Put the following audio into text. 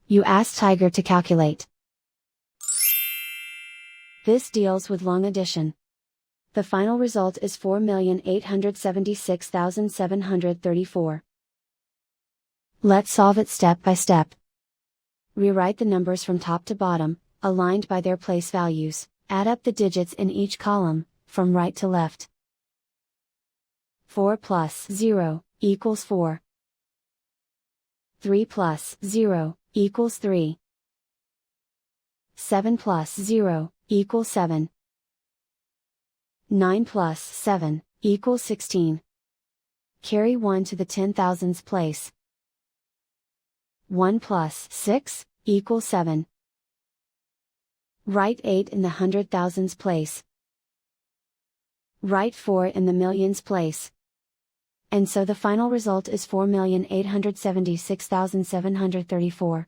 You ask Tiger to calculate. This deals with long addition. The final result is 4,876,734. Let's solve it step by step. Rewrite the numbers from top to bottom, aligned by their place values. Add up the digits in each column, from right to left. 4 plus 0 equals 4. 3 plus 0 equals 3. 7 plus 0 equals 7. 9 plus 7 equals 16. Carry 1 to the 10,000s place. 1 plus 6 equals 7. Write 8 in the 100,000s place. Write 4 in the millions place. And so the final result is 4,876,734.